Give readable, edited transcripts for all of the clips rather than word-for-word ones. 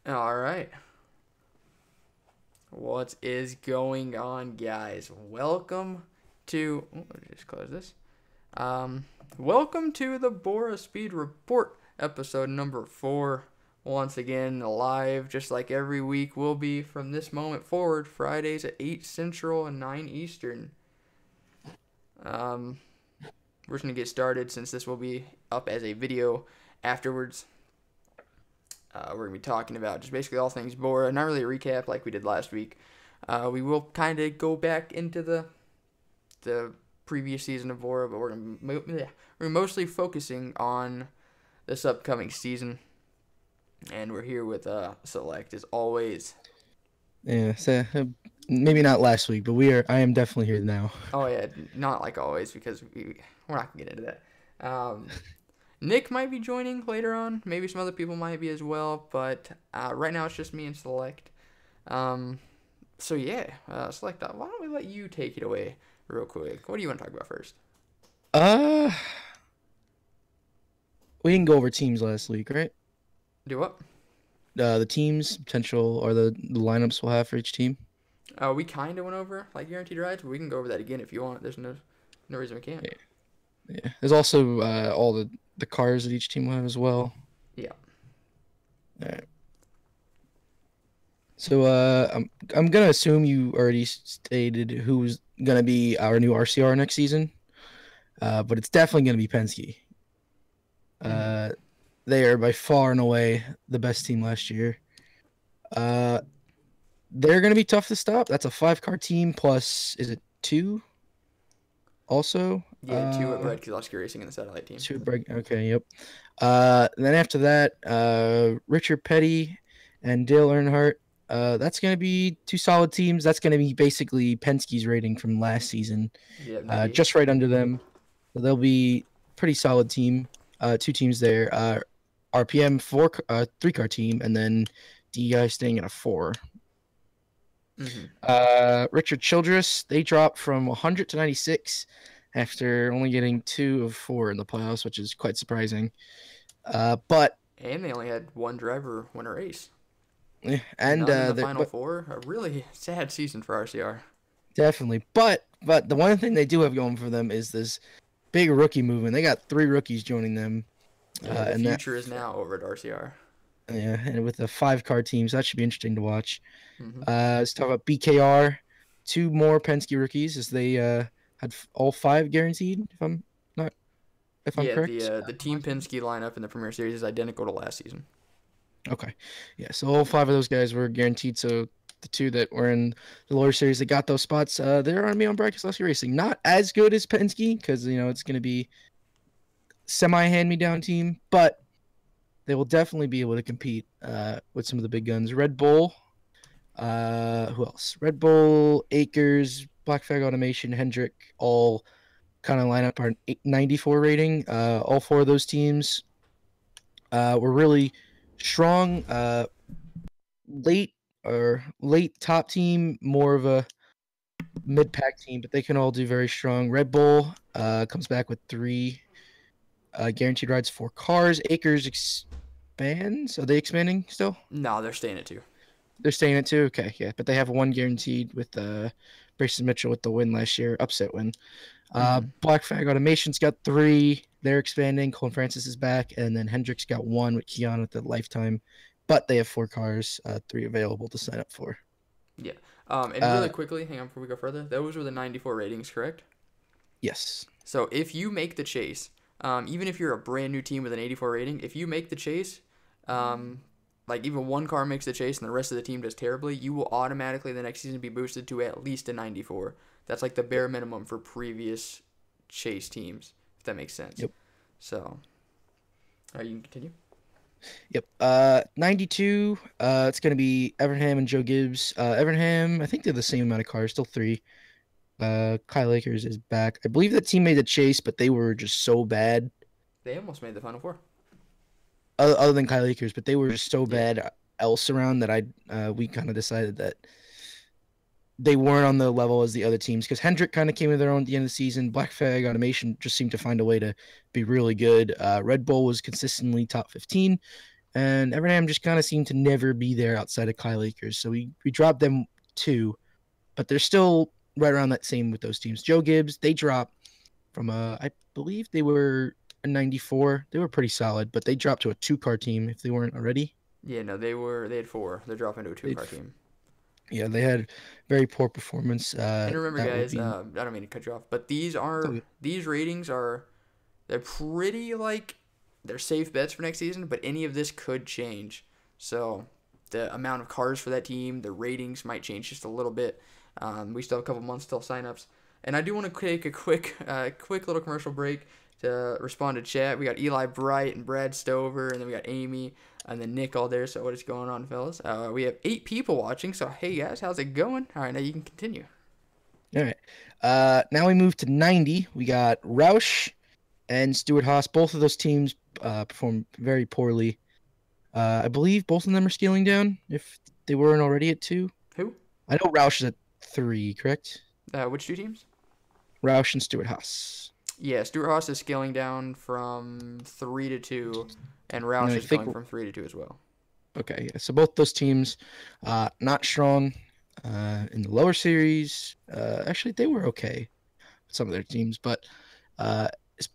All right. What is going on, guys? Welcome to. Oh, let me just close this. Um, Welcome to the BORA Speed Report, episode number 4. Once again, live, just like every week will be from this moment forward, Fridays at 8 Central and 9 Eastern. Um, we're just going to get started since this will be up as a video afterwards. We're going to be talking about just basically all things BORA. Not really a recap like we did last week. We will kind of go back into the previous season of BORA, but we're mostly focusing on this upcoming season. And we're here with Select as always. Yeah, so maybe not last week, but we are. I am definitely here now. Oh yeah, not like always because we're not gonna get into that. Nick might be joining later on. Maybe some other people might be as well. But right now it's just me and Select. Um, so yeah, Select. Why don't we let you take it away real quick? What do you want to talk about first? Uh, we didn't go over teams last week, right? Do what? The teams potential or the lineups we'll have for each team. We kind of went over like guaranteed rides, but we can go over that again if you want. There's no reason we can't. Yeah, yeah. There's also all the cars that each team will have as well. Yeah. All right. So I'm gonna assume you already stated who's gonna be our new RCR next season. But it's definitely gonna be Penske. Mm-hmm. Uh, they are by far and away the best team last year. Uh, they're going to be tough to stop. That's a 5 car team plus, is it 2 also? Yeah, two at Brad Keselowski Racing in the satellite team. 2 break. Okay, yep. Then after that, Richard Petty and Dale Earnhardt. That's going to be 2 solid teams. That's going to be basically Penske's rating from last season, Yeah, 98. just right under them. So they'll be pretty solid team. 2 teams there. RPM 3 car team, and then DEI staying at a 4. Mm-hmm. Richard Childress, they dropped from 100 to 96 after only getting 2 of 4 in the playoffs, which is quite surprising. But And they only had one driver win a race. and None in the final but four. A really sad season for RCR. definitely, but the one thing they do have going for them is this big rookie movement. They got 3 rookies joining them, Yeah, the and that future is now over at RCR. yeah, and with the 5 car teams, that should be interesting to watch. Mm-hmm. Let's talk about BKR. 2 more Penske rookies as they had all 5 guaranteed. If I'm Yeah, correct. the Team Penske lineup in the Premier Series is identical to last season. Okay, yeah. So all 5 of those guys were guaranteed. So the 2 that were in the lower series that got those spots, they're on me on Brad Keselowski Racing. Not as good as Penske because it's going to be semi hand me down team, but they will definitely be able to compete with some of the big guns. Red Bull. Who else? Red Bull, Akers, Black Flag Automation, Hendrick, all kind of line up our 94 rating. All 4 of those teams were really strong. Late top team, more of a mid pack team, but they can all do very strong. Red Bull comes back with 3 guaranteed rides, 4 cars. Akers expands. Are they expanding still? No, they're staying at two. They're staying at 2. Okay, yeah, but they have 1 guaranteed with Brayson Mitchell with the win last year, upset win. Mm-hmm. Black Flag Automation's got 3. They're expanding. Colin Francis is back, and then Hendrick's got 1 with Keon at the lifetime. But they have 4 cars, 3 available to sign up for. Yeah. And really Uh, quickly, hang on before we go further. Those were the 94 ratings, correct? yes. So if you make the chase, even if you're a brand new team with an 84 rating, if you make the chase, um, like even one car makes the chase and the rest of the team does terribly, you will automatically the next season be boosted to at least a 94. That's like the bare minimum for previous chase teams, if that makes sense. Yep. So, you can continue. Yep. 92. It's gonna be Evernham and Joe Gibbs. Evernham, I think they're the same amount of cars, still 3. Kyle Akers is back. I believe that team made the chase, but they were just so bad. They almost made the final four. Other than Kyle Akers, but they were just so Yeah. bad else around that we kind of decided that they weren't on the level as the other teams because Hendrick kind of came to their own at the end of the season. Black Flag Automation just seemed to find a way to be really good. Red Bull was consistently top 15. and Evernham just kind of seemed to never be there outside of Kyle Akers. So we dropped them 2, but they're still right around that same with those teams. Joe Gibbs, they dropped from I believe they were a 94. They were pretty solid, but they dropped to a 2-car team if they weren't already. Yeah, no, they had 4. They're dropping to a They'd 2-car team. Yeah, they had very poor performance. And remember, That will guys, be I don't mean to cut you off, but it's all good. these ratings are they're pretty they're safe bets for next season, but any of this could change. So the amount of cars for that team, the ratings might change just a little bit. We still have a couple months till signups, and I do want to take a quick little commercial break to respond to chat. We got Eli Bright and Brad Stover, and then we got Amy and then Nick all there. So what is going on, fellas? We have 8 people watching. So hey guys, how's it going? All right, now you can continue. All right. Now we move to 90. We got Roush and Stuart Haas. Both of those teams performed very poorly. I believe both of them are scaling down if they weren't already at 2. Who? I know Roush is at 3, correct? Which 2 teams? Roush and Stuart Haas. Yeah, Stuart Haas is scaling down from 3 to 2, and Roush is going from 3 to 2 as well. Okay, yeah. So both those teams, not strong in the lower series. Actually, they were okay, some of their teams, but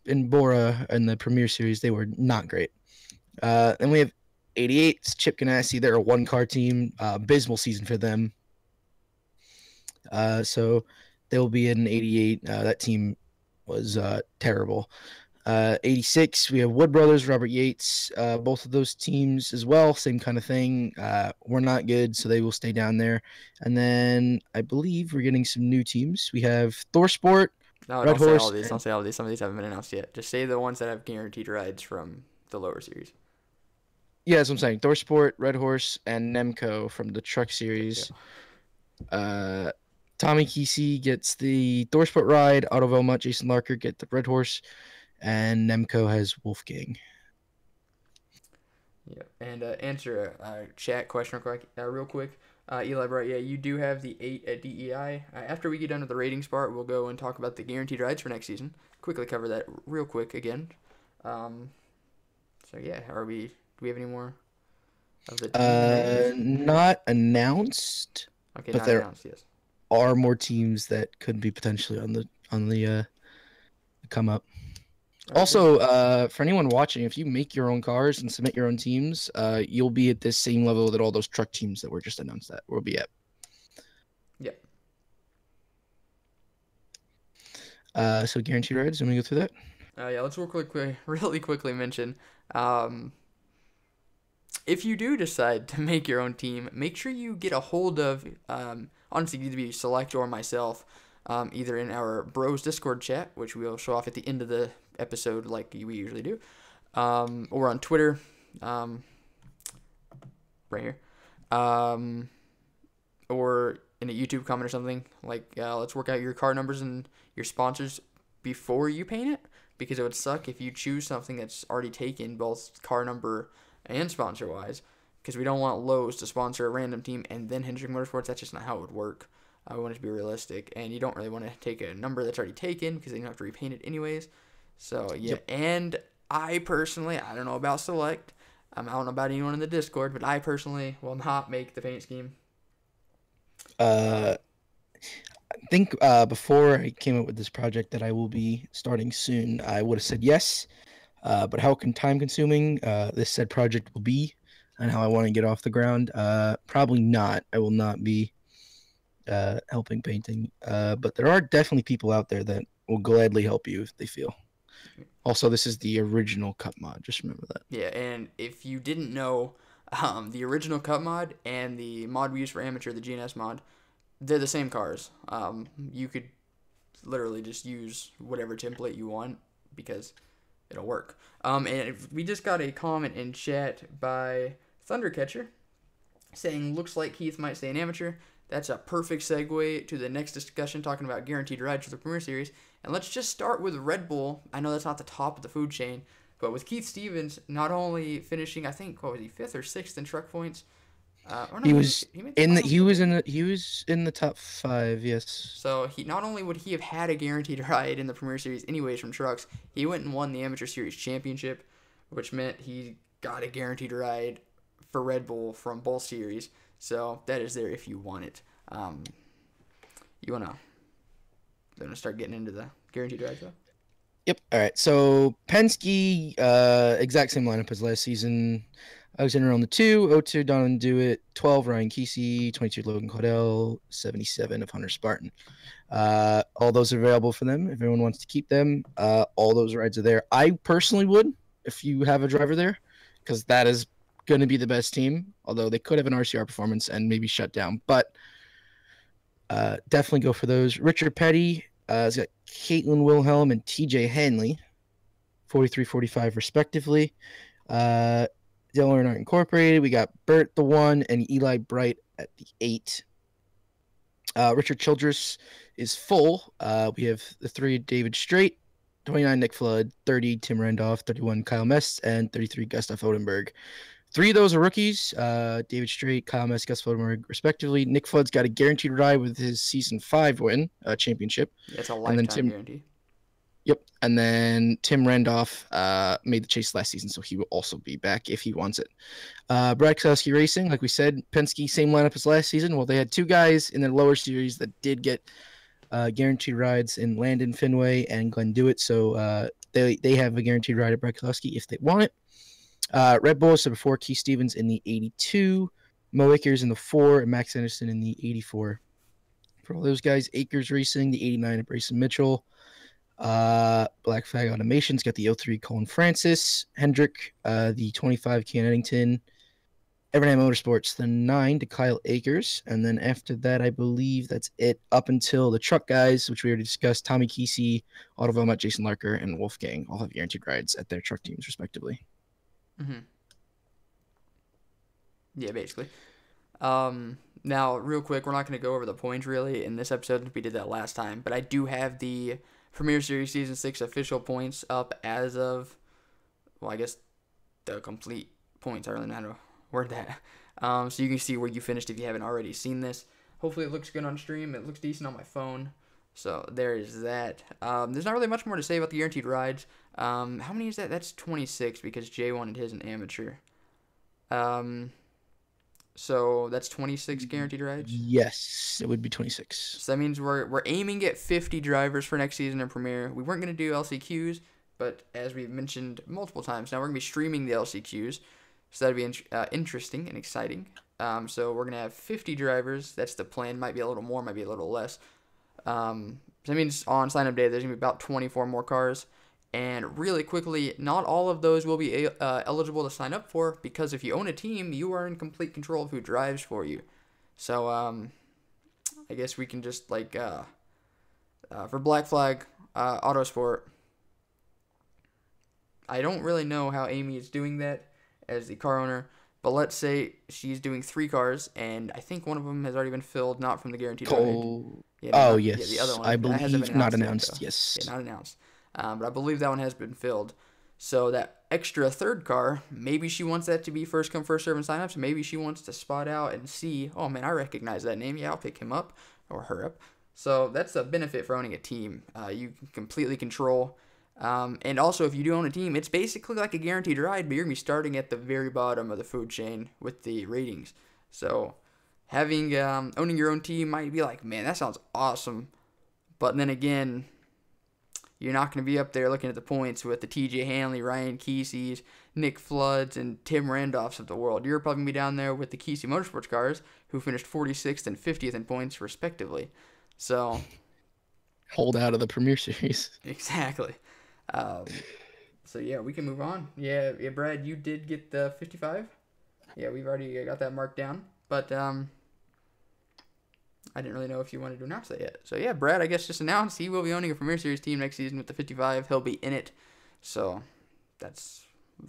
in BORA in the Premier Series, they were not great. Then we have 88, Chip Ganassi. They're a 1-car team. Abysmal season for them. So they will be in 88. That team was terrible. 86, we have Wood Brothers, Robert Yates. Both of those teams as well, same kind of thing. We're not good, so they will stay down there. And then I believe we're getting some new teams. We have Thorsport, No, Red don't say Horse. all of these. Don't say all of these. Some of these haven't been announced yet. Just say the ones that have guaranteed rides from the lower series. Yeah, that's what I'm saying. Thorsport, Red Horse, and Nemco from the Truck Series. Tommy Kesey gets the Thorsport ride. Otto Velmont, Jason Larker get the Red Horse. And Nemco has Wolfgang. Yeah, and answer a chat question real quick. Eli Bright, yeah, you do have the 8 at DEI. After we get done with the ratings part, we'll go and talk about the guaranteed rides for next season. Quickly cover that real quick again. So yeah, do we have any more of the team not announced. Okay, but not there announced, yes. are more teams that could be potentially on the come up. Okay. Also, for anyone watching, if you make your own cars and submit your own teams, you'll be at this same level that all those truck teams that were just announced that will be at. Yep. So guaranteed rides. Let me go through that. Yeah, let's really quickly mention. If you do decide to make your own team, make sure you get a hold of, honestly, either be Select or myself, either in our Bros Discord chat, which we'll show off at the end of the episode like we usually do, or on Twitter, right here, or in a YouTube comment or something. Let's work out your car numbers and your sponsors before you paint it, because it would suck if you choose something that's already taken, both car number and sponsor wise, because we don't want Lowe's to sponsor a random team and then Hendrick Motorsports. That's just not how it would work. I want it to be realistic, and you don't really want to take a number that's already taken because then you have to repaint it anyways. So yeah, yep. And I personally, I don't know about Select. I don't know about anyone in the Discord, but I personally will not make the paint scheme. I think before I came up with this project that I will be starting soon, I would have said yes. But how time-consuming this said project will be and how I want to get off the ground, probably not. I will not be helping painting. But there are definitely people out there that will gladly help you if they feel. Also, this is the original Cup mod. Just remember that. Yeah, and if you didn't know, the original Cup mod and the mod we use for amateur, the GNS mod, they're the same cars. You could literally just use whatever template you want because it'll work. And we just got a comment in chat by Thundercatcher saying, looks like Keith might stay an amateur. That's a perfect segue to the next discussion, talking about guaranteed rides for the Premier Series. And let's just start with Red Bull. I know that's not the top of the food chain, but with Keith Stevens not only finishing, I think, what was he, 5th or 6th in truck points? He was in the top 5, yes. So not only would he have had a guaranteed ride in the Premier Series anyways from trucks, he went and won the Amateur Series Championship, which meant he got a guaranteed ride for Red Bull from both series. So that is there if you want it. You wanna start getting into the guaranteed rides though? Yep. All right. So Penske, exact same lineup as last season. Alexander on the 2, 02 Donovan Dewitt, 12 Ryan Kesey, 22 Logan Caudell, 77 of Hunter Spartan. All those are available for them if everyone wants to keep them. All those rides are there. I personally would if you have a driver there, because that is going to be the best team. Although they could have an RCR performance and maybe shut down, but definitely go for those. Richard Petty has got Caitlin Wilhelm and TJ Hanley, 43, 45 respectively. Dylan Earnhardt Incorporated. We got Bert the 1 and Eli Bright at the 8. Richard Childress is full. We have the 3 David Strait, 29 Nick Flood, 30 Tim Randolph, 31 Kyle Mest, and 33 Gustav Odenberg. 3 of those are rookies. David Strait, Kyle Mest, Gustav Odenberg, respectively. Nick Flood's got a guaranteed ride with his season 5 win, championship. It's a lifetime guarantee. Yep. And then Tim Randolph made the chase last season, so he will also be back if he wants it. Brad Keselowski Racing, like we said, Penske, same lineup as last season. Well, they had 2 guys in their lower series that did get guaranteed rides in Landon Fenway and Glenn Dewitt, so they have a guaranteed ride at Brad Keselowski if they want it. Red Bull, so before Keith Stevens in the 82, Mo Akers in the 4, and Max Anderson in the 84. For all those guys, Akers Racing, the 89 of Brayson Mitchell. Black Flag Automation's got the 03 Colin Francis. Hendrick, the 25 Ken Eddington. Evernham Motorsports, the 9 to Kyle Akers. And then after that, I believe that's it up until the truck guys, which we already discussed. Tommy Kesey, Otto Velmet, Jason Larker, and Wolfgang all have guaranteed rides at their truck teams, respectively. Mm-hmm. Yeah, basically. Now, real quick, we're not going to go over the points, really, in this episode. We did that last time. But I do have the Premier Series Season 6 official points up as of, well, I guess the complete points. I don't really know how to word that. So you can see where you finished if you haven't already seen this. Hopefully it looks good on stream. It looks decent on my phone. So there is that. There's not really much more to say about the guaranteed rides. How many is that? That's 26 because Jay wanted his an amateur. So that's 26 guaranteed rides? Yes, it would be 26. So that means we're aiming at 50 drivers for next season in Premier. We weren't going to do LCQs, but as we've mentioned multiple times, now we're going to be streaming the LCQs. So that'd be interesting and exciting. So we're going to have 50 drivers. That's the plan. Might be a little more, might be a little less. So that means on sign-up day, there's going to be about 24 more cars. And really quickly, not all of those will be eligible to sign up for, because if you own a team, you are in complete control of who drives for you. So I guess we can just, like, for Black Flag, Autosport, I don't really know how Amy is doing that as the car owner, but let's say she's doing 3 cars, and I think one of them has already been filled, not from the guaranteed ride. Yeah, yes. Yeah, the other one, I believe not announced, yet, yes. Yeah, not announced. But I believe that one has been filled. So that extra 3rd car, maybe she wants that to be first come, first serve and sign up. So maybe she wants to spot out and see, oh man, I recognize that name. Yeah, I'll pick him up or her up. So that's a benefit for owning a team. You can completely control. And also, if you do own a team, it's basically like a guaranteed ride, but you're going to be starting at the very bottom of the food chain with the ratings. So having owning your own team might be like, man, that sounds awesome. But then again, you're not going to be up there looking at the points with the TJ Hanley, Ryan Keseys, Nick Floods, and Tim Randolphs of the world. You're probably going to be down there with the Kesey Motorsports cars, who finished 46th and 50th in points, respectively. So, hold out of the Premier Series. Exactly. So, yeah, we can move on. Yeah, Brad, you did get the 55. Yeah, we've already got that marked down. But, I didn't really know if you wanted to announce that yet. So, yeah, Brad, I guess just announced he will be owning a Premier Series team next season with the 55. He'll be in it. So, that's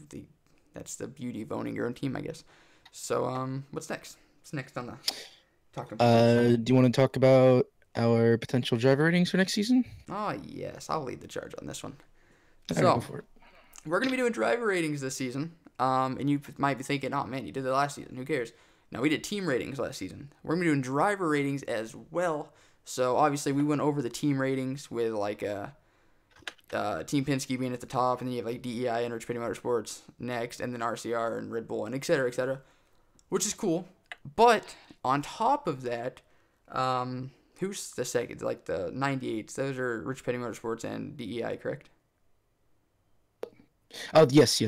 the beauty of owning your own team, I guess. So, what's next? What's next on the talking? Do you want to talk about our potential driver ratings for next season? Oh, yes. I'll lead the charge on this one. So, go for it. We're going to be doing driver ratings this season. And you might be thinking, oh, man, you did that last season. Who cares? No, we did team ratings last season. We're going to be doing driver ratings as well. So, obviously, we went over the team ratings with, like, Team Penske being at the top, and then you have like DEI and Rich Petty Motorsports next, and then RCR and Red Bull and et cetera, which is cool. But on top of that, who's the second? Like the 98s, those are Rich Petty Motorsports and DEI, correct? Oh, yes.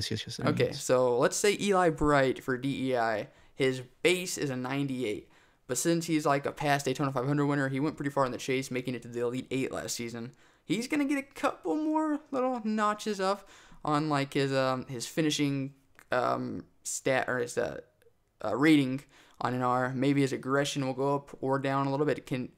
Okay, so let's say Eli Bright for DEI, his base is a 98. But since he's like a past Daytona 500 winner, he went pretty far in the chase, making it to the Elite 8 last season. He's going to get a couple more little notches up on like his finishing stat or his rating on an R. Maybe his aggression will go up or down a little bit. It can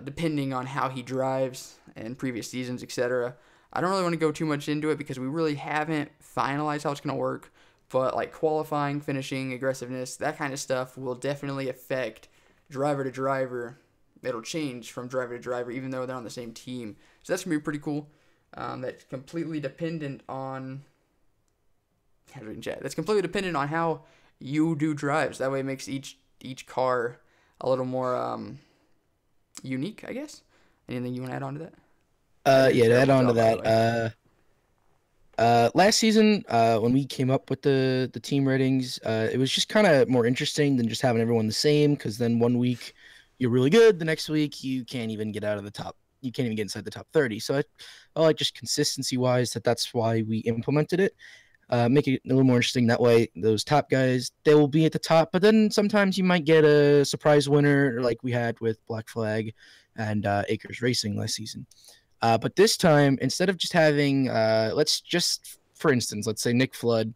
depending on how he drives and previous seasons, etc. I don't really want to go too much into it because we really haven't finalized how it's going to work. But like qualifying, finishing, aggressiveness, that kind of stuff will definitely affect driver to driver. It'll change from driver to driver, even though they're on the same team. So that's going to be pretty cool. That's completely dependent on... That's completely dependent on how you do drives. That way it makes each car a little more unique, I guess. Anything you want to add on to that? Yeah, to add on to that, last season, when we came up with the team ratings, it was just kind of more interesting than just having everyone the same. Because then one week you're really good, the next week you can't even get out of the top. You can't even get inside the top 30. So I like just consistency wise that's why we implemented it. Make it a little more interesting. That way, those top guys, they will be at the top. But then sometimes you might get a surprise winner, like we had with Black Flag and Acres Racing last season. But this time, instead of just having, let's just, for instance, let's say Nick Flood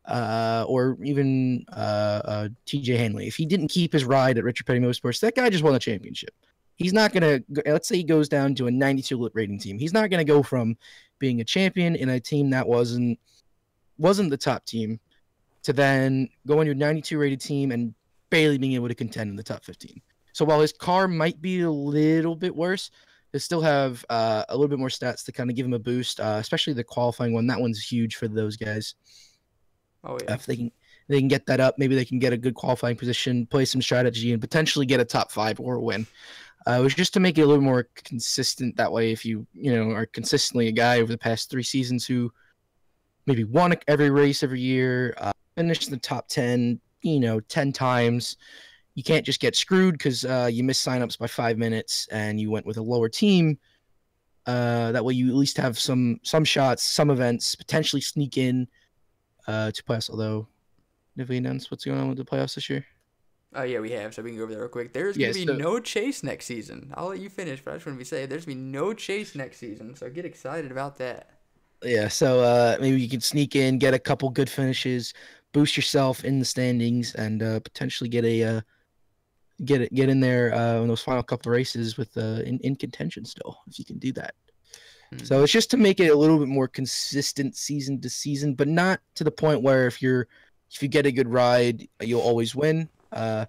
or even TJ Hanley, if he didn't keep his ride at Richard Petty Motorsports, that guy just won the championship. He's not going to, let's say he goes down to a 92 rating team. He's not going to go from being a champion in a team that wasn't the top team to then going to a 92 rated team and barely being able to contend in the top 15. So while his car might be a little bit worse, they still have a little bit more stats to kind of give him a boost, especially the qualifying one. That one's huge for those guys. Oh yeah. If they can get that up, maybe they can get a good qualifying position, play some strategy, and potentially get a top 5 or a win. It was just to make it a little more consistent. That way, if you are consistently a guy over the past 3 seasons who maybe won every race every year, finished in the top 10, 10 times. You can't just get screwed because you missed signups by 5 minutes and you went with a lower team. That way you at least have some shots, some events, potentially sneak in to playoffs. Although, have we announced what's going on with the playoffs this year? Oh, yeah, we have, so we can go over there real quick. There's going to be no chase next season. I'll let you finish, but I just want to say there's going to be no chase next season, so get excited about that. Yeah, so maybe you can sneak in, get a couple good finishes, boost yourself in the standings, and potentially get in there in those final couple of races with in contention still, if you can do that. Mm-hmm. So it's just to make it a little bit more consistent season to season, but not to the point where if you get a good ride, you'll always win. But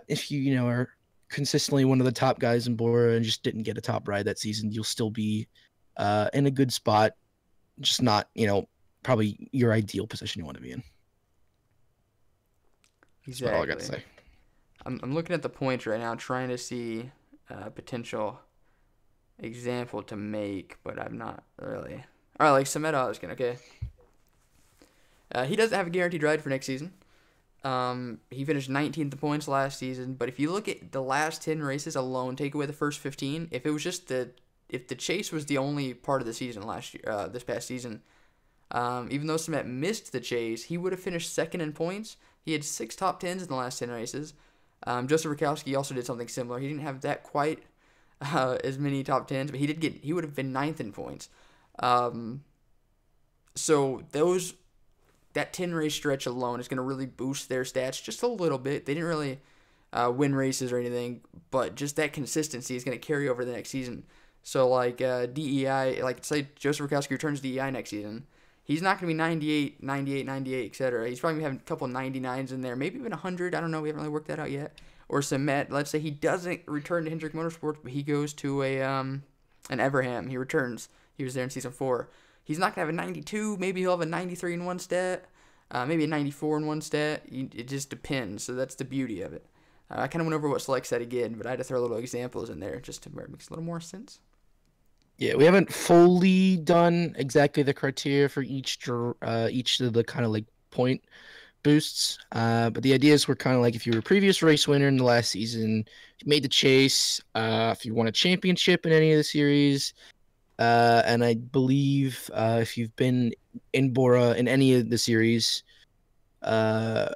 if you are consistently one of the top guys in BORA and just didn't get a top ride that season, you'll still be in a good spot, just not probably your ideal position you want to be in. Exactly. That's all I got to say. I'm looking at the points right now, trying to see a potential example to make, but I'm not really. All right, like Samet Oskin, okay. He doesn't have a guaranteed ride for next season. He finished 19th in points last season, but if you look at the last 10 races alone, take away the first 15, if it was just if the chase was the only part of the season last year, this past season, even though Samet missed the chase, he would have finished second in points. He had 6 top 10s in the last 10 races. Joseph Rakowski also did something similar. He didn't have that quite as many top 10s, but he would have been 9th in points. So that 10 race stretch alone is going to really boost their stats just a little bit. They didn't really win races or anything, but just that consistency is going to carry over the next season. So like DEI, like say Joseph Rakowski returns DEI next season, he's not going to be 98, 98, 98, etc. He's probably going to have a couple 99s in there, maybe even 100. I don't know. We haven't really worked that out yet. Or Samet, let's say he doesn't return to Hendrick Motorsports, but he goes to an Everham. He returns. He was there in season 4. He's not going to have a 92. Maybe he'll have a 93 in one stat. Maybe a 94 in one stat. It just depends. So that's the beauty of it. I kind of went over what Select said again, but I had to throw little examples in there just to where it makes a little more sense. Yeah, we haven't fully done exactly the criteria for each of the kind of like point boosts. But the ideas were kind of like if you were a previous race winner in the last season, if you made the chase, if you won a championship in any of the series, and I believe if you've been in Bora in any of the series, uh,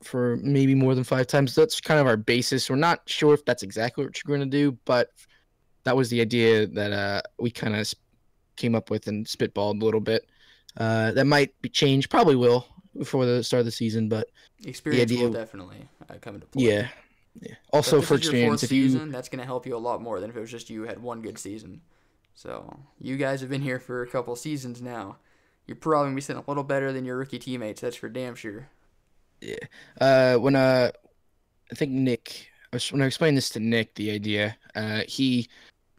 for maybe more than 5 times. That's kind of our basis. We're not sure if that's exactly what you're going to do, but that was the idea that we kind of came up with and spitballed a little bit. That might be changed, probably will before the start of the season, but the Experience will idea, definitely come into play. yeah, yeah. So if Also this for is your fourth experience, if you, season, that's going to help you a lot more than if it was just you had one good season. So you guys have been here for a couple seasons now. You're probably going to be sitting a little better than your rookie teammates. That's for damn sure. yeah, when I think Nick, when I explained this to Nick, the idea, he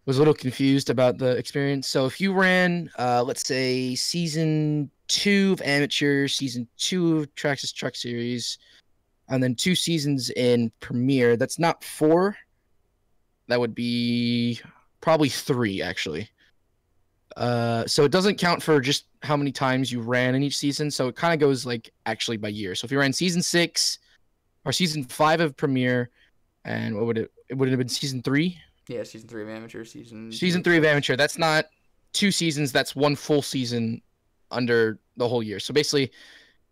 was a little confused about the experience. So if you ran, let's say, season 2 of amateur, season 2 of Traxxas Truck Series, and then 2 seasons in Premier, that's not 4. That would be probably 3, actually. So it doesn't count for just how many times you ran in each season. So it kind of goes like actually by year. So if you ran season 6 or season 5 of Premier, and what would it would have been season 3? Yeah, season 3 of amateur, season 2 Season of 3 of trucks. amateur. That's not 2 seasons. That's one full season under the whole year. So basically,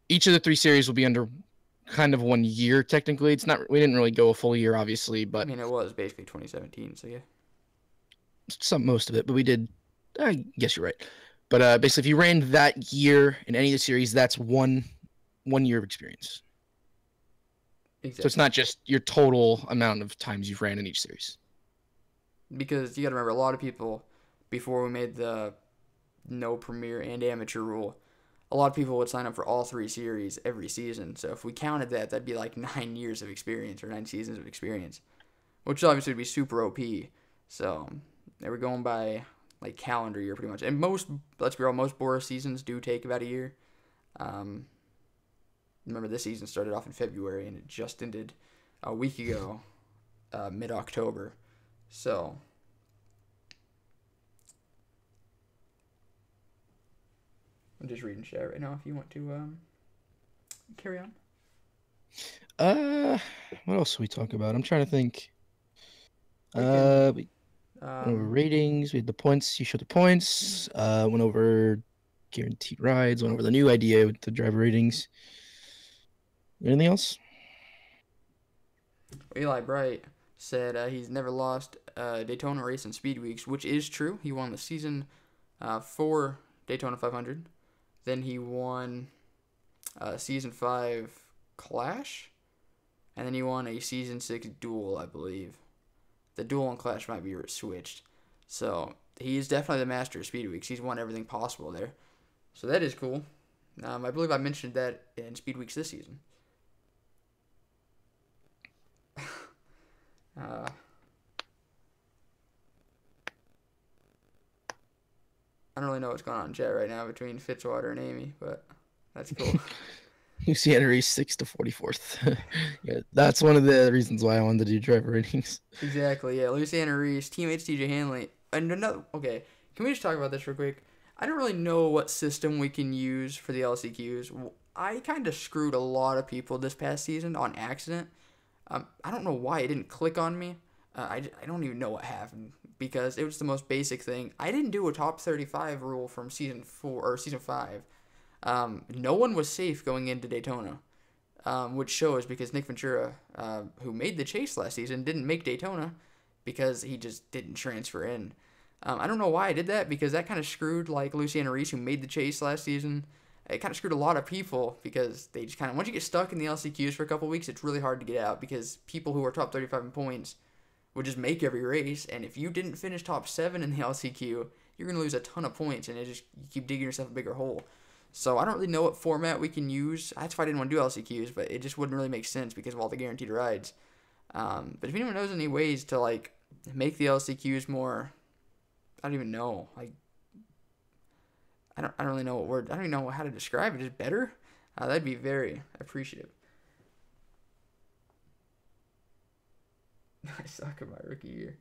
each of the 3 series will be under kind of 1 year technically. It's not. We didn't really go a full year, obviously, I but mean, it was basically 2017, so yeah. most of it. But we did. I guess you're right. But basically, if you ran that year in any of the series, that's one year of experience. So it's Exactly. not just your total amount of times you've ran in each series. Because you got to remember, a lot of people, before we made the no premier and amateur rule, a lot of people would sign up for all 3 series every season. So if we counted that, that'd be like 9 years of experience or 9 seasons of experience, which obviously would be super OP. So they were going by like calendar year pretty much. And most, let's be real, most BORA seasons do take about a year. Um, Remember, this season started off in February and it just ended a week ago, mid October. So I'm just reading chat right now if you want to carry on. Uh, what else we talk about? I'm trying to think. We can. We went over Um, ratings. We had the points. You showed the points. Went over guaranteed rides. Went over the new idea with the driver ratings. Anything else? Eli Bright said he's never lost a Daytona race in Speed Weeks, which is true. He won the season 4 Daytona 500. Then he won season 5 Clash. And then he won a season 6 duel, I believe. The duel and Clash might be switched. So he is definitely the master of Speed Weeks. He's won everything possible there. So that is cool. I believe I mentioned that in Speed Weeks this season. Uh, I don't really know what's going on in chat right now between Fitzwater and Amy, but that's cool. Luciana Reese 6 to 44th. Yeah, that's one of the reasons why I wanted to do driver ratings. Exactly, yeah. Luciana Reese, teammates TJ Hanley. And another, okay, can we just talk about this real quick? I don't really know what system we can use for the LCQs. I kind of screwed a lot of people this past season on accident. I don't know why it didn't click on me. I don't even know what happened because it was the most basic thing. I didn't do a top 35 rule from season 4 or season 5. No one was safe going into Daytona, which shows because Nick Ventura, who made the chase last season, didn't make Daytona because he just didn't transfer in. I don't know why I did that because that kind of screwed like Luciana Reese, who made the chase last season. It kind of screwed a lot of people because they just kind of, once you get stuck in the LCQs for a couple weeks, it's really hard to get out because people who are top 35 in points would just make every race. And if you didn't finish top 7 in the LCQ, you're going to lose a ton of points and you keep digging yourself a bigger hole. So I don't really know what format we can use. That's why I didn't want to do LCQs, but it just wouldn't really make sense because of all the guaranteed rides. But if anyone knows any ways to like make the LCQs more, I don't even know. Like I don't really know what word. I don't even know how to describe it. Just better. That'd be very appreciative. I suck in my rookie year.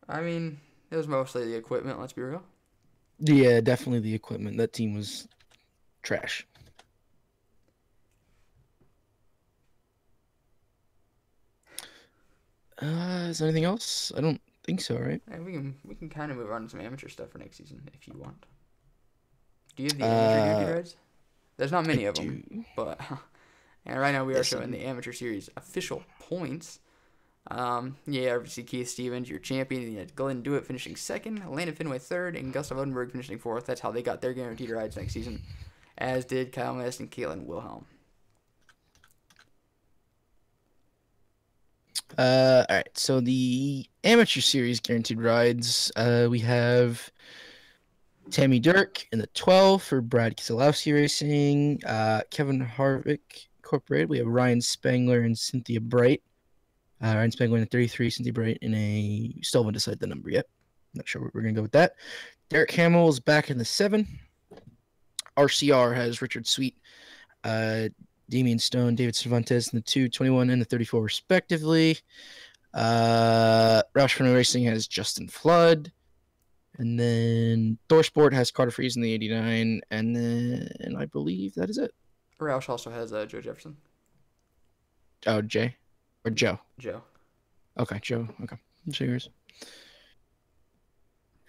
I mean, it was mostly the equipment. Let's be real. Yeah, definitely the equipment. That team was trash. Is there anything else? I don't think so, right? And we can kind of move on to some amateur stuff for next season if you want. Do you have the amateur guaranteed Uh, rides? There's not I many of them, do. but and right now we are Yes, I showing do. the amateur series official points. Yeah, obviously Keith Stevens, your champion. And you had Glenn Dewitt finishing second, Landon Finway third, and Gustav Odenberg finishing fourth. That's how they got their guaranteed rides next season, as did Kyle Mest and Caitlin Wilhelm. All right. So the amateur series guaranteed rides, we have Tammy Dirk in the 12 for Brad Keselowski Racing, Kevin Harvick Incorporated. We have Ryan Spangler and Cynthia Bright. Ryan Spangler in a 33, Cynthia Bright in a, still haven't decided the number yet. Not sure what we're going to go with that. Derek Hamill is back in the 7. RCR has Richard Sweet, Damian Stone, David Cervantes in the 2, 21, and the 34, respectively. Roush Fenway Racing has Justin Flood. And then Thorsport has Carter Freeze in the 89. And then I believe that is it. Roush also has Joe Jefferson. Oh, Jay? Or Joe? Joe. Okay, Joe. Okay. Cheers.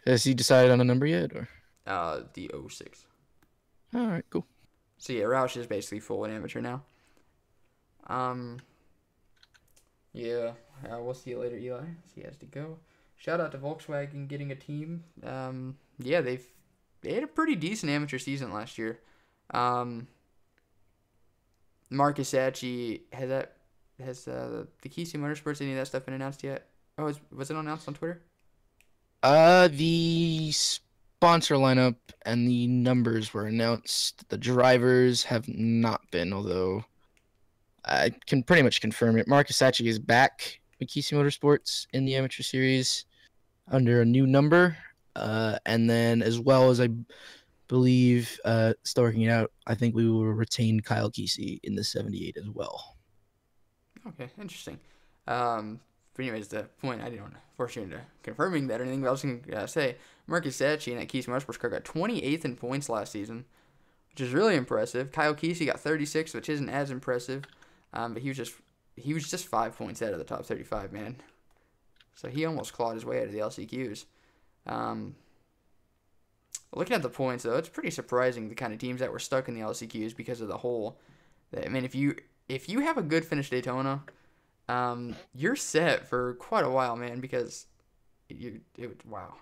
Has he decided on a number yet? Or The 06. all right, cool. So yeah, Roush is basically full in amateur now. Yeah, we'll see you later, Eli. He has to go. Shout out to Volkswagen getting a team. Yeah, they had a pretty decent amateur season last year. Marcus Sacchi has the Kisi Motorsports, any of that stuff been announced yet? Oh, was it announced on Twitter? The sponsor lineup and the numbers were announced. The drivers have not been, although I can pretty much confirm it. Marcus Sacchi is back with Kisi Motorsports in the amateur series under a new number. And then, as well as I believe, still working it out, I think we will retain Kyle Kesey in the 78 as well. Okay, interesting. But anyways, the point, I didn't want to force you into confirming that or anything, but I was going to say, Marcus Sacchi in that Kesey Motorsports car got 28th in points last season, which is really impressive. Kyle Kesey got 36, which isn't as impressive, but he was just 5 points out of the top 35, man. So he almost clawed his way out of the LCQs. Looking at the points, though, it's pretty surprising the kind of teams that were stuck in the LCQs because of the hole. I mean, if you have a good finish Daytona, you're set for quite a while, man. Because wow.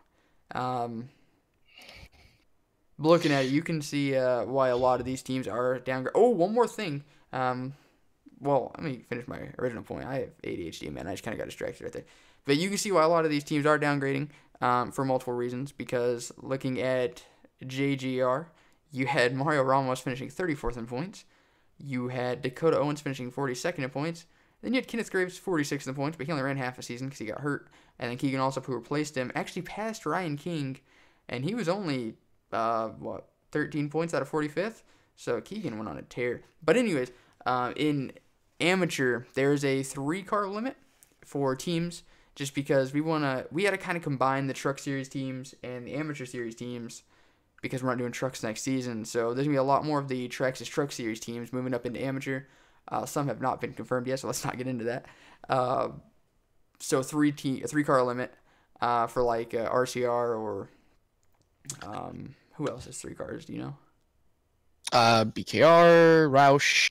Looking at it, you can see why a lot of these teams are down. Oh, one more thing. Well, let me finish my original point. I have ADHD, man. I just kind of got distracted right there. But you can see why a lot of these teams are downgrading for multiple reasons. Because looking at JGR, you had Mario Ramos finishing 34th in points. You had Dakota Owens finishing 42nd in points. Then you had Kenneth Graves 46th in points, but he only ran half a season because he got hurt. And then Keegan Allsup, who replaced him, actually passed Ryan King, and he was only 13 points out of 45th. So Keegan went on a tear. But anyways, in amateur, there's a 3-car limit for teams, just because we had to kind of combine the Truck Series teams and the Amateur Series teams, because we're not doing trucks next season. So there's going to be a lot more of the Traxxas Truck Series teams moving up into amateur. Some have not been confirmed yet, so let's not get into that. So a 3-car limit for like RCR or who else has 3 cars? Do you know? BKR, Roush,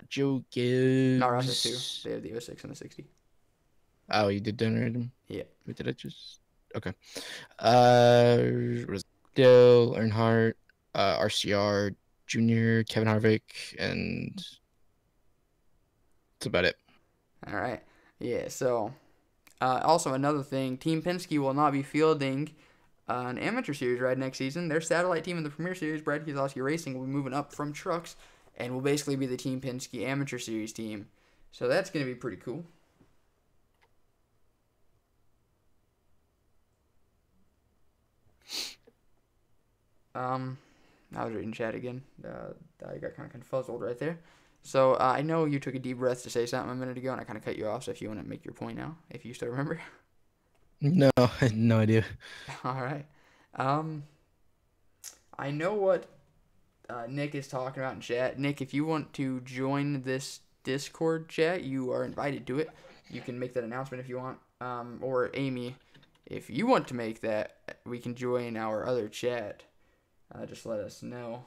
Joe Gibbs. No, Roush has 2. They have the 06 and the 60. Oh, you did generate them? Yeah. Wait, did I just? Okay. Rosdale, Earnhardt, RCR, Junior, Kevin Harvick, and that's about it. All right. Yeah, so also another thing, Team Penske will not be fielding an amateur series ride next season. Their satellite team in the Premier Series, Brad Keselowski Racing, will be moving up from trucks and will basically be the Team Penske Amateur Series team. So that's going to be pretty cool. I was reading chat again. I got kind of confuzzled right there. So I know you took a deep breath to say something a minute ago, and I kind of cut you off. So if you want to make your point now, if you still remember. No, I had no idea. All right. I know what Nick is talking about in chat. Nick, if you want to join this Discord chat, you are invited to it. You can make that announcement if you want. Or Amy, if you want to make that, we can join our other chat. Just let us know.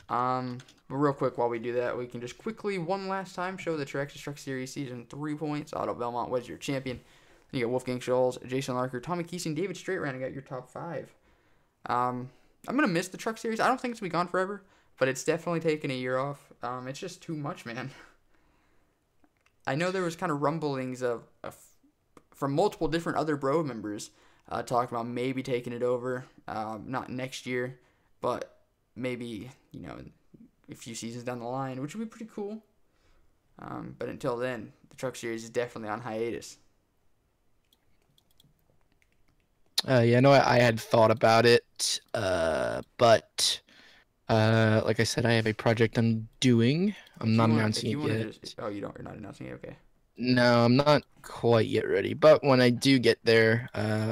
But real quick, while we do that, we can just quickly, one last time, show the Traxxas Truck Series Season 3 points. Otto Belmont was your champion. Then you got Wolfgang Schultz, Jason Larker, Tommy Keesing, David Strait rounding out your top 5. I'm going to miss the Truck Series. I don't think it's going to be gone forever, but it's definitely taken a year off. It's just too much, man. I know there was kind of rumblings from multiple different other bro members talking about maybe taking it over, not next year, but maybe, a few seasons down the line, which would be pretty cool. But until then, the Truck Series is definitely on hiatus. Yeah, no, I had thought about it, but like I said, I have a project I'm doing. I'm not announcing it yet. You're not announcing it, okay. No, I'm not quite yet ready, but when I do get there,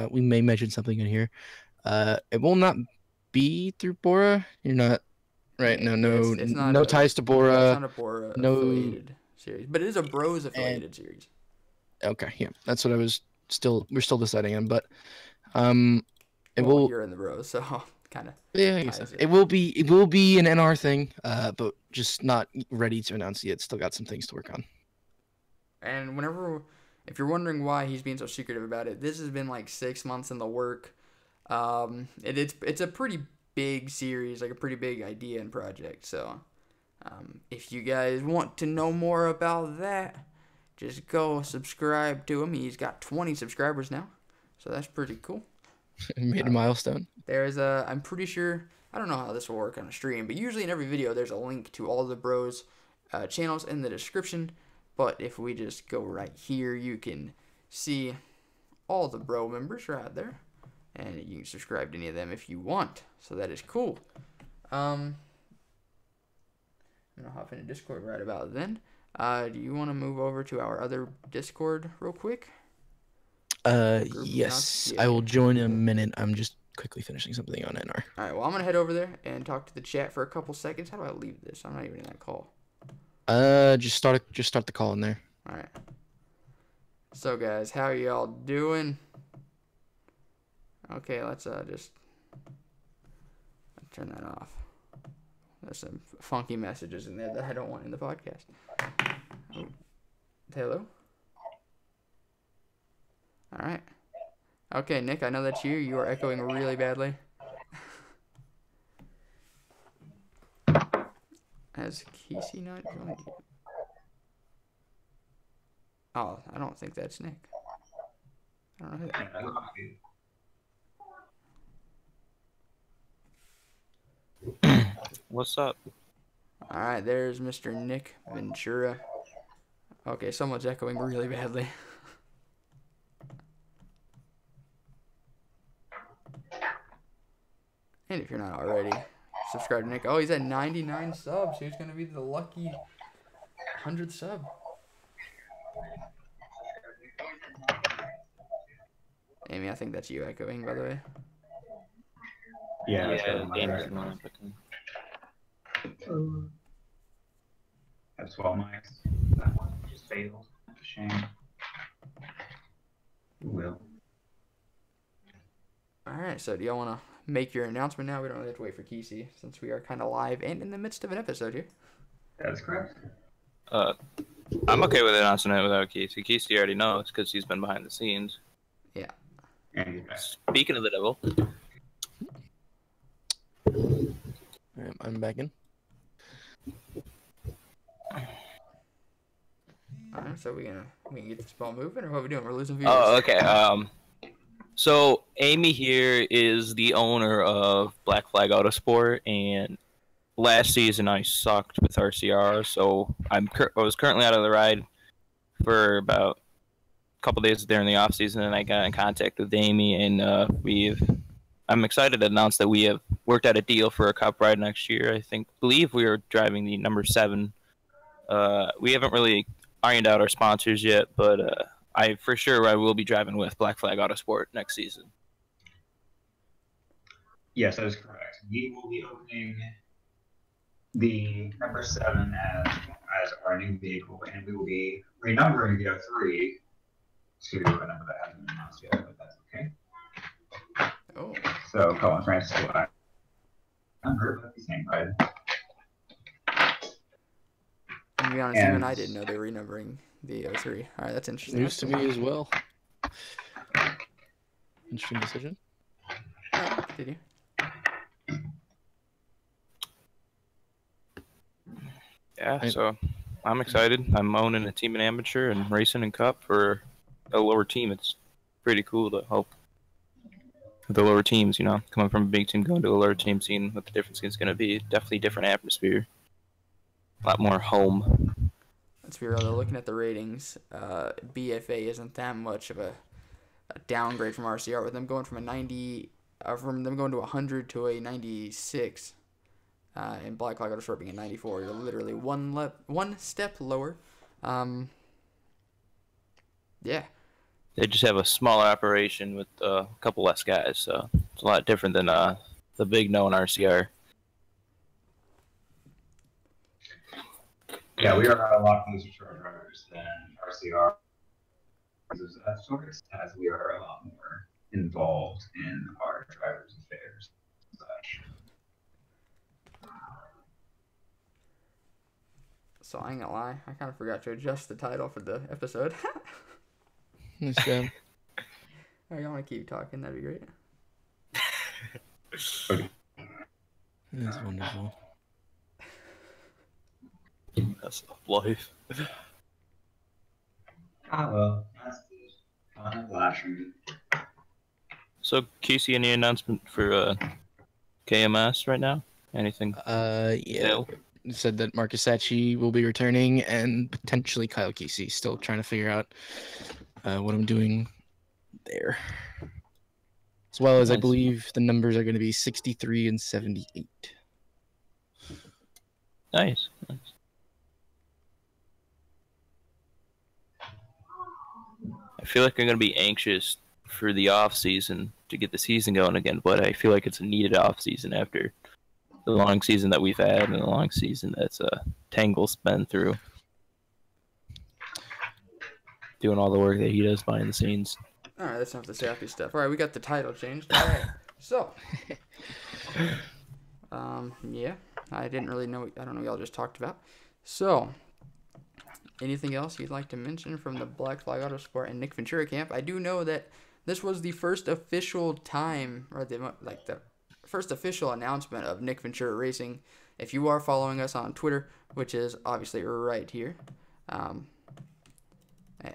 we may mention something in here. It will not be through BORA. You're not right. Yeah, No, it's not no ties to BORA. It's not a BORA affiliated series, but it is a Bros affiliated series. Okay, yeah, that's what we're still deciding on, but You're in the Bros, so kind of. Yeah, exactly. It will be an NR thing, but just not ready to announce yet. Still got some things to work on. And if you're wondering why he's being so secretive about it, this has been like 6 months in the work. It's a pretty big series, like a pretty big idea and project. So, if you guys want to know more about that, just go subscribe to him. He's got 20 subscribers now, so that's pretty cool. Made a milestone. I'm pretty sure, I don't know how this will work on a stream, but usually in every video there's a link to all the bros channels in the description. But if we just go right here, you can see all the bro members right there, and you can subscribe to any of them if you want. So that is cool. I'm gonna hop into Discord right about then. Do you want to move over to our other Discord real quick? Yes, I will join in a minute. I'm just quickly finishing something on NR. All right, well, I'm gonna head over there and talk to the chat for a couple seconds. How do I leave this? I'm not even in that call. Just start the call in there. All right. So guys, how y'all doing? Okay, let's just turn that off. There's some funky messages in there that I don't want in the podcast. Oh. Hello? All right. Okay, Nick, I know that's you. You are echoing really badly. Has Casey not joined you? Oh, I don't think that's Nick. I don't know who that. What's up? All right, there's Mr. Nick Ventura. Okay, someone's echoing really badly. And if you're not already, subscribe to Nick. Oh, he's at 99 subs. Who's going to be the lucky 100th sub? Amy, I think that's you echoing, by the way. Yeah, that's well nice. That one just failed. Shame. Will. Alright, so do y'all want to make your announcement now? We don't really have to wait for Kesey, since we are kind of live and in the midst of an episode here. That's correct. I'm okay with announcing it without Kesey. Kesey already knows because he's been behind the scenes. Yeah. And Speaking of the devil. Alright, I'm back in. Alright, so we can get this ball moving, or what are we doing? We're losing viewers. Oh, okay. So Amy here is the owner of Black Flag Autosport, and last season I sucked with RCR, so I was currently out of the ride for about a couple days during the off season, and I got in contact with Amy, and we've I'm excited to announce that we have worked out a deal for a cup ride next year. Believe we are driving the number 7. We haven't really ironed out our sponsors yet, but I will be driving with Black Flag Autosport next season. Yes, that is correct. We will be opening the number 7 as our new vehicle, and we will be renumbering the 03 to a number that hasn't been announced yet, but that's okay. Oh. So, Colin Francis, I'm hurt about the same ride. To be honest, even I didn't know they were renumbering the 03. All right, that's interesting. News to me as well. Interesting decision. All right, continue. Yeah, so I'm excited. I'm owning a team in amateur and racing in cup for a lower team. It's pretty cool to help the lower teams, coming from a big team going to a lower team, seeing what the difference is going to be. Definitely different atmosphere. A lot more home. Let's be real though, looking at the ratings, BFA isn't that much of a downgrade from RCR, with them going from a 90, from them going to 100 to a 96. And Black Flag Autosport being a 94, you're literally one step lower. Yeah. They just have a smaller operation with a couple less guys, so it's a lot different than the big known RCR. Yeah, we are a lot closer to our drivers than RCR of sorts, as we are a lot more involved in our drivers' affairs and such. So I ain't gonna lie, I kind of forgot to adjust the title for the episode. Nice job. Alright, you want to keep talking? That'd be great. That's wonderful. That's life. Well, that's good. I'm laughing. So, Casey, any announcement for KMS right now? Anything? Yeah. It said that Marcus Sacchi will be returning and potentially Kyle Casey. Still trying to figure out what I'm doing there. As well as I believe the numbers are going to be 63 and 78. Nice. I feel like I'm going to be anxious for the off season to get the season going again, but I feel like it's a needed off season after the long season that we've had and the long season that's Tangle's been through. Doing all the work that he does behind the scenes. Alright, that's enough of the sappy stuff. Alright, we got the title changed. Alright, so. Yeah, I didn't really know. I don't know what y'all just talked about. So, anything else you'd like to mention from the Black Flag Autosport and Nick Ventura camp? I do know that this was the first official time, or the first official announcement of Nick Ventura Racing. If you are following us on Twitter, which is obviously right here,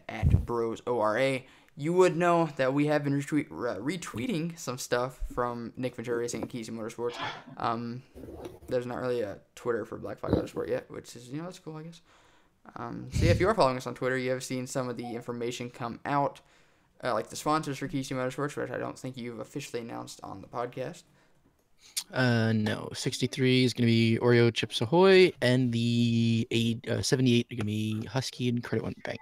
at BrosORA, you would know that we have been retweeting some stuff from Nick Ventura Racing and Kesey Motorsports. There's not really a Twitter for Black Flag Autosport yet, which is, that's cool, I guess. So yeah, if you are following us on Twitter, you have seen some of the information come out, like the sponsors for Kesey Motorsports, which I don't think you've officially announced on the podcast. No. 63 is going to be Oreo Chips Ahoy, and the 78 are going to be Husky and Credit One Bank.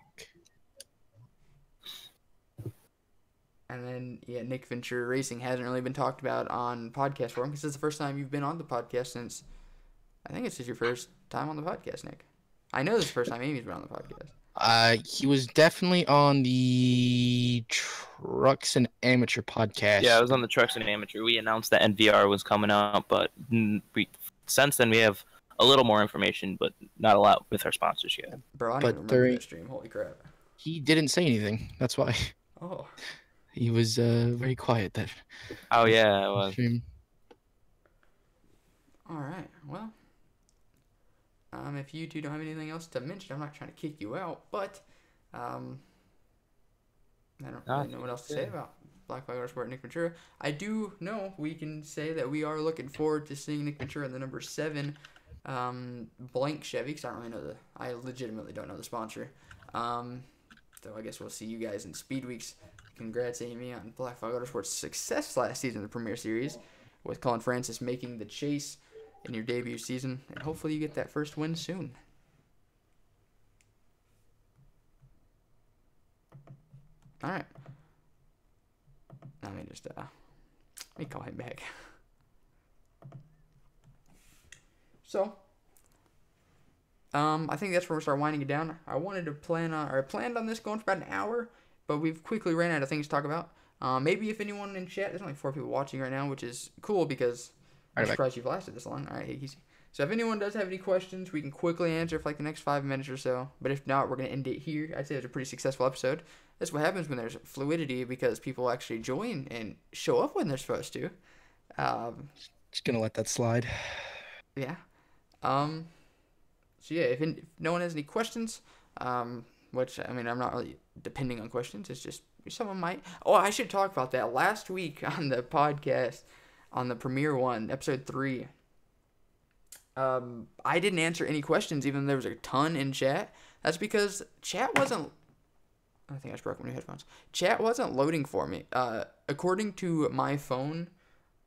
And then, yeah, Nick Ventura Racing hasn't really been talked about on podcast forum because it's the first time you've been on the podcast since, I think it's just your first time on the podcast, Nick. I know this is the first time Amy's been on the podcast. He was definitely on the Trucks and Amateur podcast. Yeah, I was on the Trucks and Amateur. We announced that NVR was coming out, but since then we have a little more information, but not a lot with our sponsors yet. Bro, I don't even remember that stream. Holy crap. He didn't say anything. That's why. Oh. He was very quiet that. Oh yeah, it was. Stream. All right. Well, if you two don't have anything else to mention, I'm not trying to kick you out, but I don't really know what else to say about Black Flag Autosport and Nick Ventura. I do know we can say that we are looking forward to seeing Nick Ventura in the number 7 blank Chevy, because I legitimately don't know the sponsor. So I guess we'll see you guys in Speed Weeks congrats, Amy, on Black Flag Autosport's success last season in the Premier Series, with Colin Francis making the chase in your debut season, and hopefully you get that first win soon. All right. Let me call him back. So, I think that's where we'll start winding it down. I planned on this going for about an hour, but we've quickly ran out of things to talk about. Maybe if anyone in chat, there's only 4 people watching right now, which is cool because I'm surprised you've lasted this long. All right, hey, easy. So if anyone does have any questions, we can quickly answer for like the next 5 minutes or so. But if not, we're going to end it here. I'd say it was a pretty successful episode. That's what happens when there's fluidity, because people actually join and show up when they're supposed to. Just going to let that slide. Yeah. So yeah, if no one has any questions, which, I mean, I'm not really depending on questions. It's just someone might. Oh, I should talk about that. Last week on the podcast, on the premiere one, episode 3, I didn't answer any questions, even though there was a ton in chat. That's because chat wasn't... I think I just broke my new headphones. Chat wasn't loading for me. According to my phone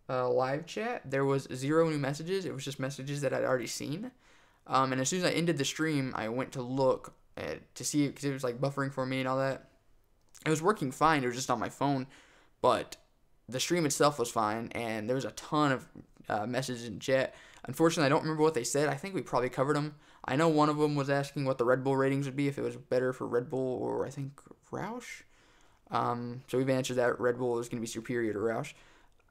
live chat, there was 0 new messages. It was just messages that I'd already seen. And as soon as I ended the stream, I went to look to see it, because it was like buffering for me and all that. It was working fine. It was just on my phone, but the stream itself was fine, and there was a ton of messages in chat. Unfortunately, I don't remember what they said. I think we probably covered them. I know one of them was asking what the Red Bull ratings would be, if it was better for Red Bull or I think Roush. So we've answered that. Red Bull is going to be superior to Roush.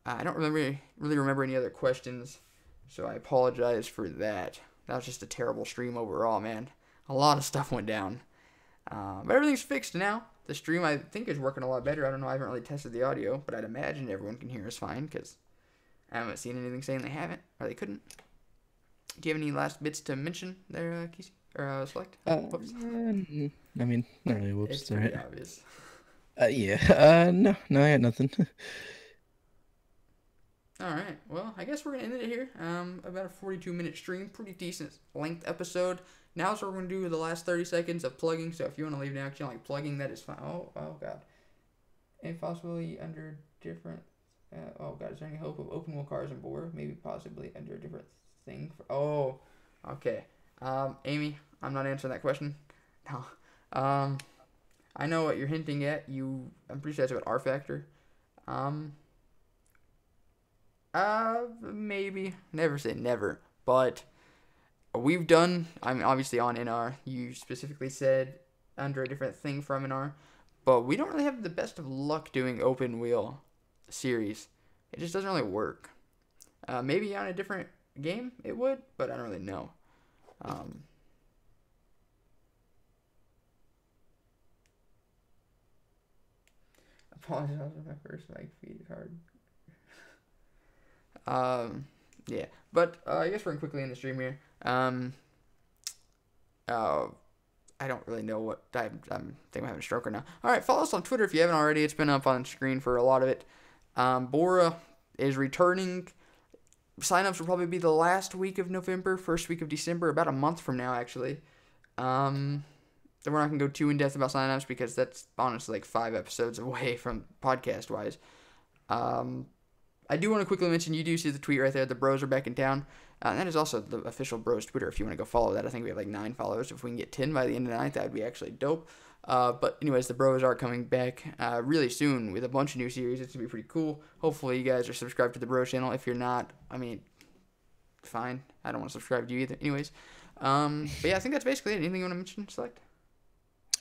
I don't really remember any other questions, so I apologize for that. That was just a terrible stream overall, man. A lot of stuff went down. But everything's fixed now. The stream, I think, is working a lot better. I don't know. I haven't really tested the audio, but I'd imagine everyone can hear us fine, because I haven't seen anything saying they haven't or they couldn't. Do you have any last bits to mention there, Casey? Or Select? Whoops. I mean, not really whoops. It's pretty obvious. Yeah. No, I had nothing. Alright, well, I guess we're going to end it here. About a 42-minute stream. Pretty decent length episode. Now, so we're going to do the last 30 seconds of plugging. So if you want to leave now, if you don't like plugging, that is fine. Oh, God. And possibly under different... oh, God, is there any hope of open wheel cars in BORA? Maybe possibly under a different thing. Okay. Amy, I'm not answering that question. No. I know what you're hinting at. I'm pretty sure that's about R Factor. Maybe. Never say never. But we've done, I mean, obviously on NR, you specifically said under a different thing from NR, but we don't really have the best of luck doing open wheel series. It just doesn't really work. Maybe on a different game it would, but I don't really know. Apologize for my first mic feed. It's hard. Yeah, but I guess we're gonna quickly end the stream here. I don't really know what I think I'm having a stroke right now. All right, follow us on Twitter if you haven't already. It's been up on screen for a lot of it. BORA is returning. Signups will probably be the last week of November, first week of December, about a month from now, actually. Then we're not going to go too in-depth about signups because that's honestly like 5 episodes away from podcast-wise. I do want to quickly mention, you do see the tweet right there, the bros are back in town. And that is also the official bros Twitter if you want to go follow that. I think we have like 9 followers. If we can get 10 by the end of the night, that would be actually dope. But anyways, the bros are coming back really soon with a bunch of new series. It's going to be pretty cool. Hopefully you guys are subscribed to the bros channel. If you're not, I mean, fine. I don't want to subscribe to you either. Anyways, but yeah, I think that's basically it. Anything you want to mention, Select?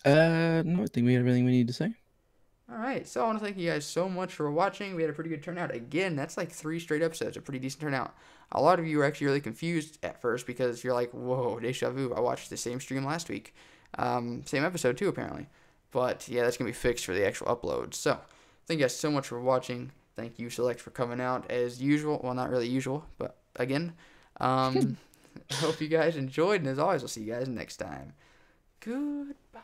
No, I think we have everything we need to say. All right, so I want to thank you guys so much for watching. We had a pretty good turnout. Again, that's like 3 straight episodes, a pretty decent turnout. A lot of you were actually really confused at first because you're like, whoa, deja vu. I watched the same stream last week. Same episode too, apparently. But yeah, that's going to be fixed for the actual upload. So, thank you guys so much for watching. Thank you, Select, for coming out as usual. Well, not really usual, but again. I hope you guys enjoyed, and as always, I'll see you guys next time. Goodbye.